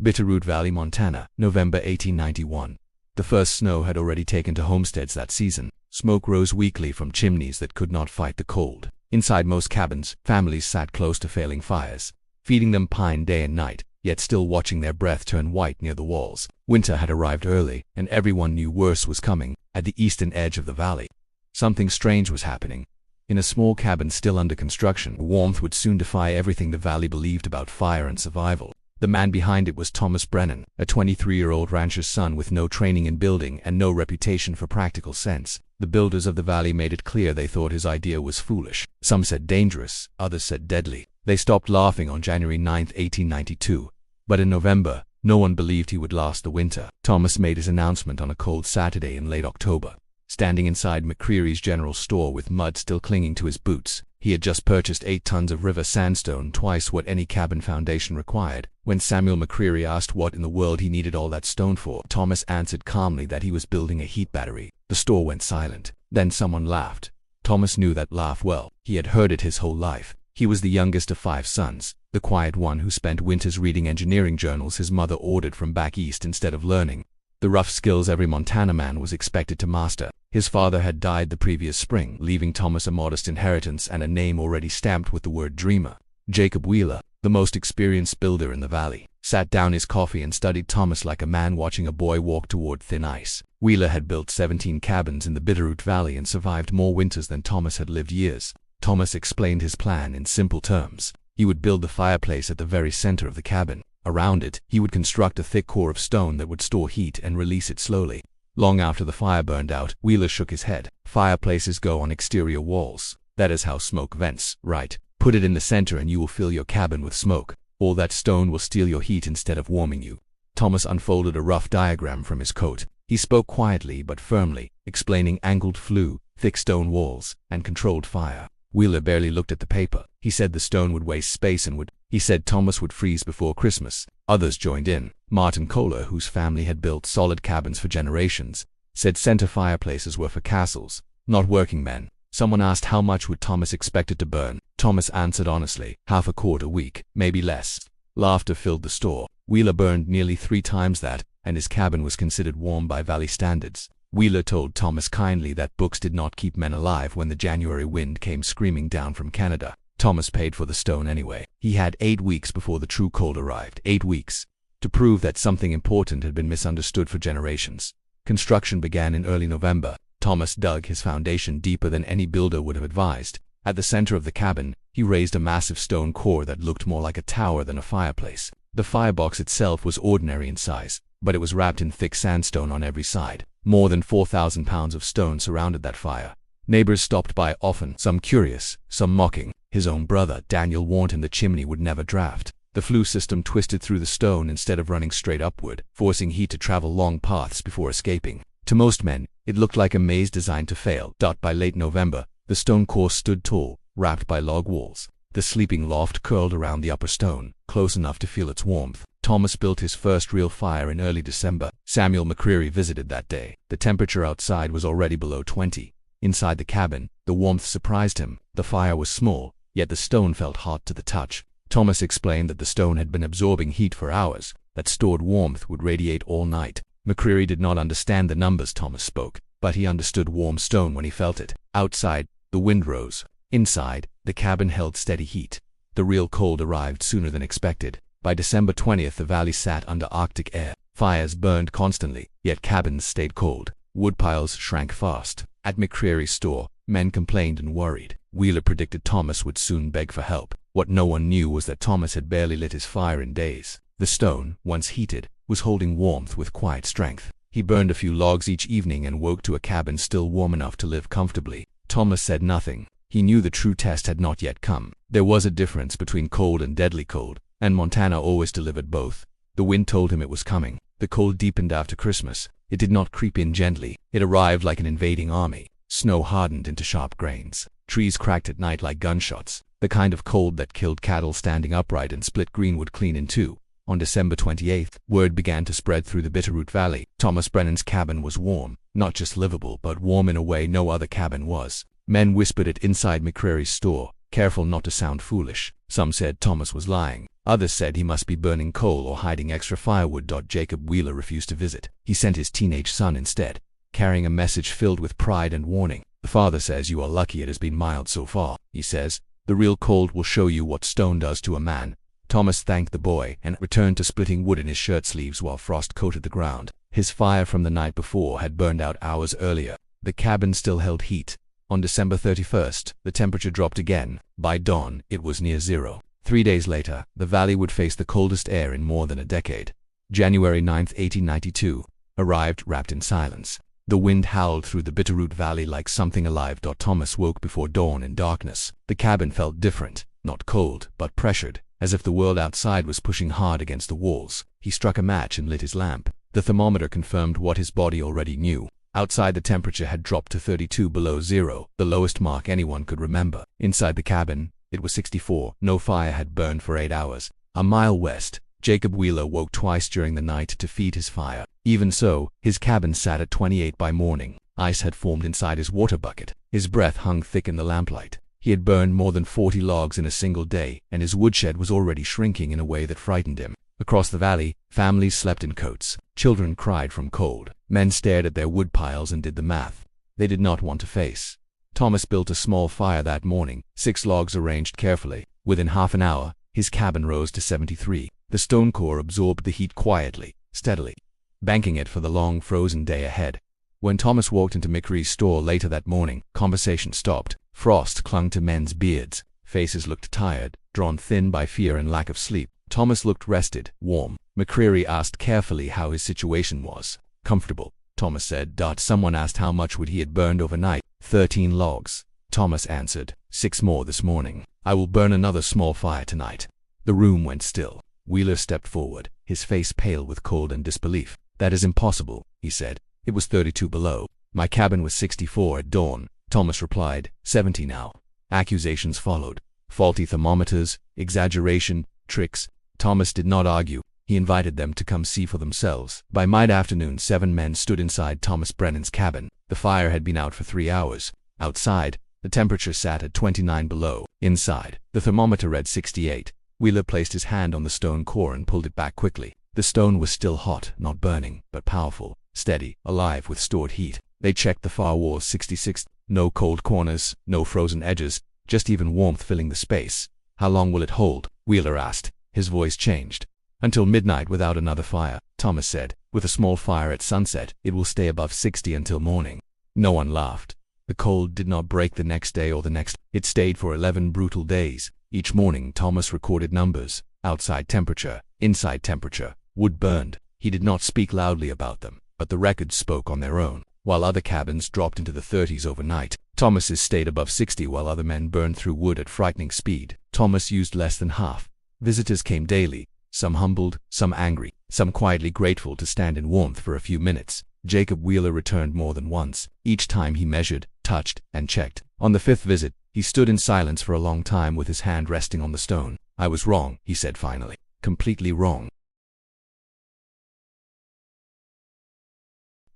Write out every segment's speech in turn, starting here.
Bitterroot Valley, Montana, November 1891. The first snow had already taken to homesteads that season. Smoke rose weakly from chimneys that could not fight the cold. Inside most cabins, families sat close to failing fires, feeding them pine day and night, yet still watching their breath turn white near the walls. Winter had arrived early, and everyone knew worse was coming. At the eastern edge of the valley, something strange was happening. In a small cabin still under construction, warmth would soon defy everything the valley believed about fire and survival. The man behind it was Thomas Brennan, a 23-year-old rancher's son with no training in building and no reputation for practical sense. The builders of the valley made it clear they thought his idea was foolish. Some said dangerous, others said deadly. They stopped laughing on January 9, 1892. But in November, no one believed he would last the winter. Thomas made his announcement on a cold Saturday in late October. Standing inside McCreary's general store with mud still clinging to his boots, he had just purchased 8 tons of river sandstone, twice what any cabin foundation required. When Samuel McCreary asked what in the world he needed all that stone for, Thomas answered calmly that he was building a heat battery. The store went silent. Then someone laughed. Thomas knew that laugh well. He had heard it his whole life. He was the youngest of 5 sons, the quiet one who spent winters reading engineering journals his mother ordered from back east instead of learning the rough skills every Montana man was expected to master. His father had died the previous spring, leaving Thomas a modest inheritance and a name already stamped with the word dreamer. Jacob Wheeler, the most experienced builder in the valley, sat down his coffee and studied Thomas like a man watching a boy walk toward thin ice. Wheeler had built 17 cabins in the Bitterroot Valley and survived more winters than Thomas had lived years. Thomas explained his plan in simple terms. He would build the fireplace at the very center of the cabin. Around it, he would construct a thick core of stone that would store heat and release it slowly. Long after the fire burned out, Wheeler shook his head. Fireplaces go on exterior walls. That is how smoke vents, right? Put it in the center and you will fill your cabin with smoke. All that stone will steal your heat instead of warming you. Thomas unfolded a rough diagram from his coat. He spoke quietly but firmly, explaining angled flue, thick stone walls, and controlled fire. Wheeler barely looked at the paper. He said the stone would waste space and he said Thomas would freeze before Christmas. Others joined in. Martin Kohler, whose family had built solid cabins for generations, said center fireplaces were for castles, not working men. Someone asked how much would Thomas expect it to burn. Thomas answered honestly, half a quart a week, maybe less. Laughter filled the store. Wheeler burned nearly 3 times that, and his cabin was considered warm by valley standards. Wheeler told Thomas kindly that books did not keep men alive when the January wind came screaming down from Canada. Thomas paid for the stone anyway. He had 8 weeks before the true cold arrived. 8 weeks. To prove that something important had been misunderstood for generations. Construction began in early November. Thomas dug his foundation deeper than any builder would have advised. At the center of the cabin, he raised a massive stone core that looked more like a tower than a fireplace. The firebox itself was ordinary in size, but it was wrapped in thick sandstone on every side. More than 4,000 pounds of stone surrounded that fire. Neighbors stopped by often, some curious, some mocking. His own brother, Daniel, warned him the chimney would never draft. The flue system twisted through the stone instead of running straight upward, forcing heat to travel long paths before escaping. To most men, it looked like a maze designed to fail. By late November, the stone core stood tall, wrapped by log walls. The sleeping loft curled around the upper stone, close enough to feel its warmth. Thomas built his first real fire in early December. Samuel McCreary visited that day. The temperature outside was already below 20. Inside the cabin, the warmth surprised him. The fire was small, yet the stone felt hot to the touch. Thomas explained that the stone had been absorbing heat for hours, that stored warmth would radiate all night. McCreary did not understand the numbers Thomas spoke, but he understood warm stone when he felt it. Outside, the wind rose. Inside, the cabin held steady heat. The real cold arrived sooner than expected. By December 20th, the valley sat under Arctic air. Fires burned constantly, yet cabins stayed cold. Woodpiles shrank fast. At McCreary's store, men complained and worried. Wheeler predicted Thomas would soon beg for help. What no one knew was that Thomas had barely lit his fire in days. The stone, once heated, was holding warmth with quiet strength. He burned a few logs each evening and woke to a cabin still warm enough to live comfortably. Thomas said nothing. He knew the true test had not yet come. There was a difference between cold and deadly cold, and Montana always delivered both. The wind told him it was coming. The cold deepened after Christmas. It did not creep in gently. It arrived like an invading army. Snow hardened into sharp grains. Trees cracked at night like gunshots. The kind of cold that killed cattle standing upright and split greenwood clean in two. On December 28th, word began to spread through the Bitterroot Valley. Thomas Brennan's cabin was warm. Not just livable, but warm in a way no other cabin was. Men whispered it inside McCreary's store, careful not to sound foolish. Some said Thomas was lying. Others said he must be burning coal or hiding extra firewood. Jacob Wheeler refused to visit. He sent his teenage son instead, carrying a message filled with pride and warning. The father says, "You are lucky it has been mild so far," he says. "The real cold will show you what stone does to a man." Thomas thanked the boy and returned to splitting wood in his shirt sleeves while frost coated the ground. His fire from the night before had burned out hours earlier. The cabin still held heat. On December 31st, the temperature dropped again. By dawn, it was near zero. 3 days later, the valley would face the coldest air in more than a decade. January 9, 1892, arrived wrapped in silence. The wind howled through the Bitterroot Valley like something alive. Thomas woke before dawn in darkness. The cabin felt different, not cold, but pressured, as if the world outside was pushing hard against the walls. He struck a match and lit his lamp. The thermometer confirmed what his body already knew. Outside, the temperature had dropped to 32 below zero, the lowest mark anyone could remember. Inside the cabin, it was 64. No fire had burned for 8 hours. A mile west, Jacob Wheeler woke twice during the night to feed his fire. Even so, his cabin sat at 28 by morning. Ice had formed inside his water bucket. His breath hung thick in the lamplight. He had burned more than 40 logs in a single day, and his woodshed was already shrinking in a way that frightened him. Across the valley, families slept in coats. Children cried from cold. Men stared at their wood piles and did the math they did not want to face. Thomas built a small fire that morning, 6 logs arranged carefully. Within half an hour, his cabin rose to 73. The stone core absorbed the heat quietly, steadily, banking it for the long frozen day ahead. When Thomas walked into McCree's store later that morning, conversation stopped. Frost clung to men's beards. Faces looked tired, drawn thin by fear and lack of sleep. Thomas looked rested, warm. McCreary asked carefully how his situation was. "Comfortable," Thomas said. Someone asked how much wood he had burned overnight. 13 logs. Thomas answered, 6 more this morning. "I will burn another small fire tonight." The room went still. Wheeler stepped forward, his face pale with cold and disbelief. "That is impossible," he said. "It was 32 below. My cabin was 64 at dawn." Thomas replied, 70 now. Accusations followed. Faulty thermometers, exaggeration, tricks. Thomas did not argue. He invited them to come see for themselves. By mid-afternoon, 7 men stood inside Thomas Brennan's cabin. The fire had been out for 3 hours. Outside, the temperature sat at 29 below. Inside, the thermometer read 68. Wheeler placed his hand on the stone core and pulled it back quickly. The stone was still hot, not burning, but powerful, steady, alive with stored heat. They checked the far walls. 66. No cold corners, no frozen edges, just even warmth filling the space. "How long will it hold?" Wheeler asked. His voice changed. "Until midnight without another fire," Thomas said. "With a small fire at sunset, it will stay above 60 until morning." No one laughed. The cold did not break the next day or the next. It stayed for 11 brutal days. Each morning, Thomas recorded numbers: outside temperature, inside temperature, wood burned. He did not speak loudly about them, but the records spoke on their own. While other cabins dropped into the 30s overnight, Thomas's stayed above 60 while other men burned through wood at frightening speed. Thomas used less than half. Visitors came daily, some humbled, some angry, some quietly grateful to stand in warmth for a few minutes. Jacob Wheeler returned more than once. Each time he measured, touched, and checked. On the 5th visit, he stood in silence for a long time with his hand resting on the stone. "I was wrong," he said finally. "Completely wrong."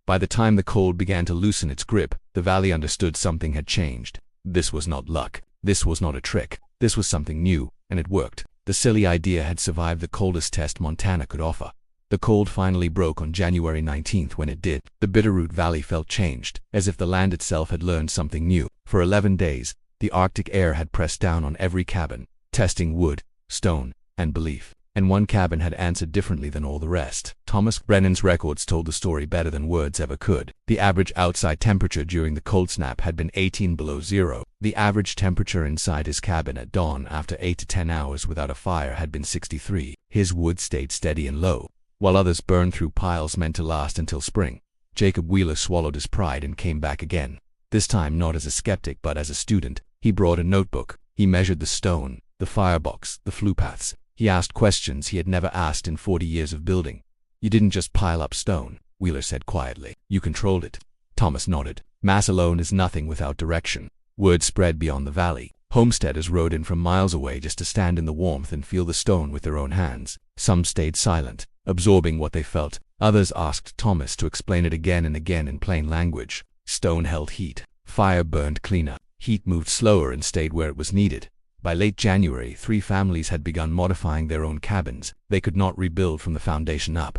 By the time the cold began to loosen its grip, the valley understood something had changed. This was not luck. This was not a trick. This was something new, and it worked. The silly idea had survived the coldest test Montana could offer. The cold finally broke on January 19th. When it did, the Bitterroot Valley felt changed, as if the land itself had learned something new. For 11 days, the Arctic air had pressed down on every cabin, testing wood, stone, and belief. And one cabin had answered differently than all the rest. Thomas Brennan's records told the story better than words ever could. The average outside temperature during the cold snap had been 18 below zero. The average temperature inside his cabin at dawn after 8 to 10 hours without a fire had been 63. His wood stayed steady and low, while others burned through piles meant to last until spring. Jacob Wheeler swallowed his pride and came back again. This time not as a skeptic but as a student. He brought a notebook. He measured the stone, the firebox, the flue paths. He asked questions he had never asked in 40 years of building. "You didn't just pile up stone," Wheeler said quietly. "You controlled it." Thomas nodded. "Mass alone is nothing without direction." Word spread beyond the valley. Homesteaders rode in from miles away just to stand in the warmth and feel the stone with their own hands. Some stayed silent, absorbing what they felt. Others asked Thomas to explain it again and again in plain language. Stone held heat. Fire burned cleaner. Heat moved slower and stayed where it was needed. By late January, 3 families had begun modifying their own cabins. They could not rebuild from the foundation up,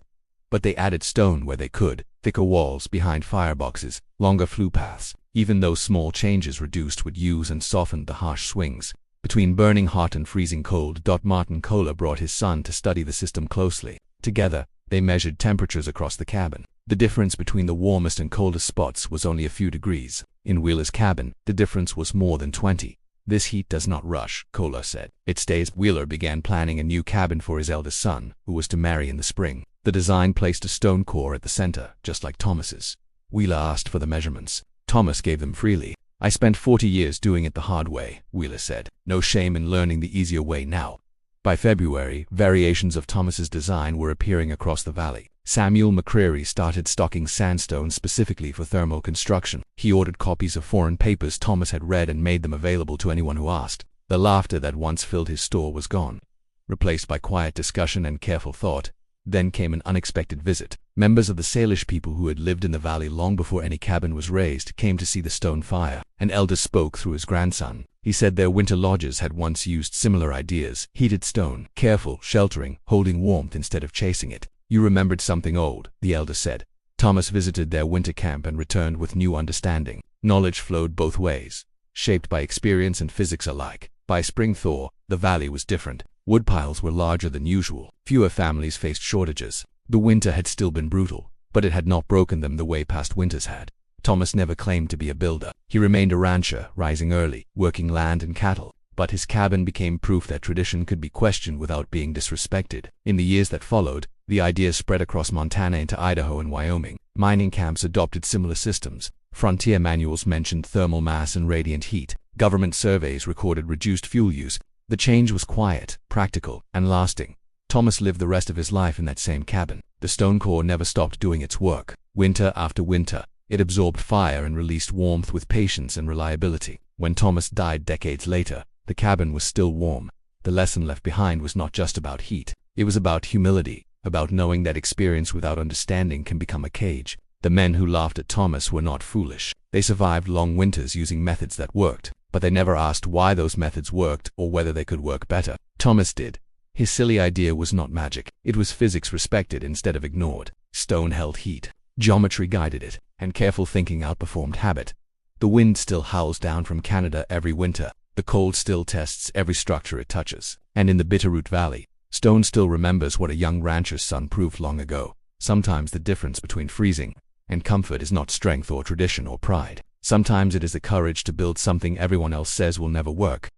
but they added stone where they could, thicker walls behind fireboxes, longer flue paths. Even those small changes reduced would use and softened the harsh swings between burning hot and freezing cold. Martin Kohler brought his son to study the system closely. Together, they measured temperatures across the cabin. The difference between the warmest and coldest spots was only a few degrees. In Wheeler's cabin, the difference was more than 20. "This heat does not rush," Kohler said. "It stays." Wheeler began planning a new cabin for his eldest son, who was to marry in the spring. The design placed a stone core at the center, just like Thomas's. Wheeler asked for the measurements. Thomas gave them freely. "I spent 40 years doing it the hard way," Wheeler said. "No shame in learning the easier way now." By February, variations of Thomas's design were appearing across the valley. Samuel McCreary started stocking sandstone specifically for thermal construction. He ordered copies of foreign papers Thomas had read and made them available to anyone who asked. The laughter that once filled his store was gone, replaced by quiet discussion and careful thought. Then came an unexpected visit. Members of the Salish people who had lived in the valley long before any cabin was raised came to see the stone fire. An elder spoke through his grandson. He said their winter lodges had once used similar ideas: heated stone, careful, sheltering, holding warmth instead of chasing it. "You remembered something old," the elder said. Thomas visited their winter camp and returned with new understanding. Knowledge flowed both ways, shaped by experience and physics alike. By spring thaw, the valley was different. Woodpiles were larger than usual. Fewer families faced shortages. The winter had still been brutal, but it had not broken them the way past winters had. Thomas never claimed to be a builder. He remained a rancher, rising early, working land and cattle. But his cabin became proof that tradition could be questioned without being disrespected. In the years that followed, the idea spread across Montana into Idaho and Wyoming. Mining camps adopted similar systems. Frontier manuals mentioned thermal mass and radiant heat. Government surveys recorded reduced fuel use. The change was quiet, practical, and lasting. Thomas lived the rest of his life in that same cabin. The stone core never stopped doing its work. Winter after winter, it absorbed fire and released warmth with patience and reliability. When Thomas died decades later, the cabin was still warm. The lesson left behind was not just about heat. It was about humility, about knowing that experience without understanding can become a cage. The men who laughed at Thomas were not foolish. They survived long winters using methods that worked, but they never asked why those methods worked or whether they could work better. Thomas did. His silly idea was not magic. It was physics respected instead of ignored. Stone held heat. Geometry guided it, and careful thinking outperformed habit. The wind still howls down from Canada every winter. The cold still tests every structure it touches. And in the Bitterroot Valley, stone still remembers what a young rancher's son proved long ago. Sometimes the difference between freezing and comfort is not strength or tradition or pride. Sometimes it is the courage to build something everyone else says will never work.